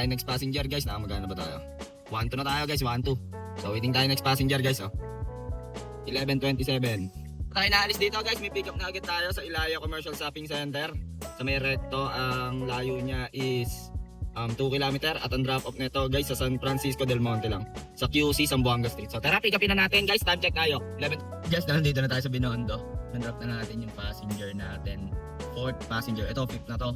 Next passenger guys, nakamagana ba tayo? 1-2 na tayo guys, 1-2. So waiting tayo next passenger guys, oh. 11:27. Tayo naalis dito guys, may pick up na agad tayo sa Ilaya Commercial Shopping Center. Sa may recto, ang layo niya is 2 km at ang drop off nito guys sa San Francisco del Monte lang. Sa QC, Zamboanga Street. So tara, pick upin na natin guys, time check tayo. 11. Guys, nandito na tayo sa Binondo. Nandrop na natin yung passenger natin. 4th passenger, ito 5th na to.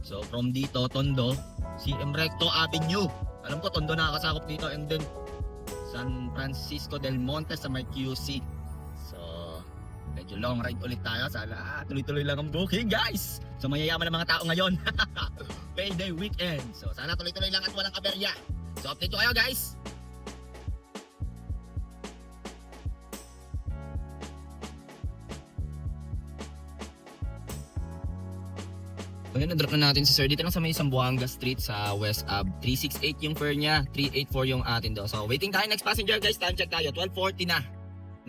So from dito, Tondo, CM Recto Avenue. Alam ko Tondo nakakasakop dito, and then San Francisco del Monte sa may QC. So medyo long ride ulit tayo. Sana tuloy-tuloy lang ang booking guys. So mayayaman ang mga tao ngayon. Payday weekend. So sana tuloy-tuloy lang at walang aberya. So update ko kayo guys. Ngayon, na-drop na natin si sir dito lang sa may Zamboanga Street sa West Ave. 368 yung fare niya, 384 yung atin daw. So waiting tayo next passenger guys, time check tayo, 12:40 na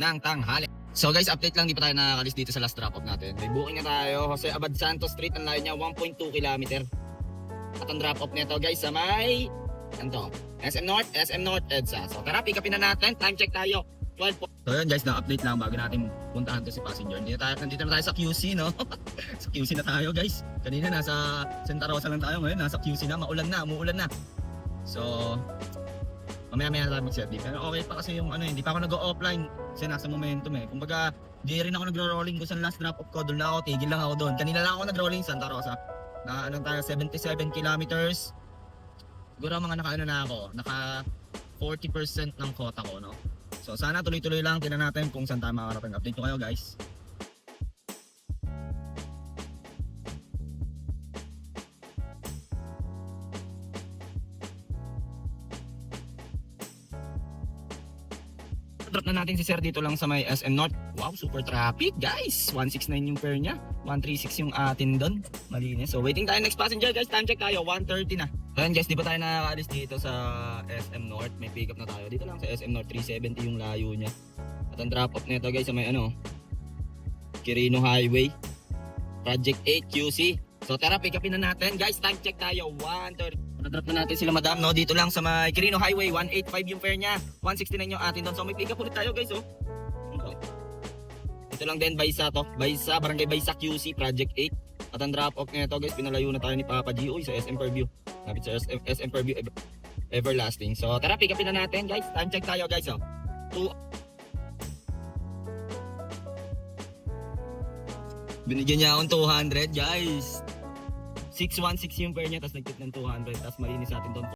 ng tanghali. So guys, update lang, di pa tayo nakakalis dito sa last drop off natin. May booking na tayo, Jose Abad Santos Street, ang layo niya 1.2 km. At ang drop off nito guys sa may SM North EDSA. So tara, pick upin na natin, time check tayo, 12. So yun guys, na-update lang bago natin puntahan to si passenger. Nandito na tayo sa QC, no? Sa QC na tayo guys. Kanina nasa Santa Rosa lang tayo, ngayon nasa QC na, umuulan na. So mamaya na tayo mag-set din. Pero okay pa kasi yung hindi pa ako nag-offline kasi nasa momentum eh. Kumbaga, di rin ako nagro-rolling ko sa last drop off ko, doon lang ako, tigil lang ako doon. Kanina lang ako nag-rolling Santa Rosa. Na tayo 77 kilometers. Siguro mga naka 40% ng quota ko, no? So sana tuloy-tuloy lang, tingnan natin kung saan tayo makakarating. Update ko kayo guys. Drop na natin si sir dito lang sa may SM North. Wow, super traffic guys. 169 yung fare niya, 136 yung atin doon. Malinis. So waiting tayo next passenger guys, time check tayo, 1:30 na. Ayan guys, di ba tayo nakakaalis dito sa SM North? May pick up na tayo. Dito lang sa SM North, 370 yung layo niya. At ang drop off nito guys sa may Quirino Highway, Project 8 QC. So tara, pick upin na natin guys, time check tayo, 1:30. Na-drop na natin sila madam, no? Dito lang sa may Quirino Highway, 185 yung fare niya, 169 yung atin doon. So may pick up ulit tayo guys, oh. Okay. Ito lang din, Baysa to. Baysa, Barangay Baysa QC, Project 8. At ang drop off nito guys, pinalayo na tayo ni Papa G. Uy, sa SM Fairview. Lapit sa SM Fairview Everlasting. So tara, pick upin na natin guys, time check tayo guys, oh. Binigyan niya akong 200 guys. 616 yung fare niya, tapos nagtip ng 200, tapos malinis natin doon.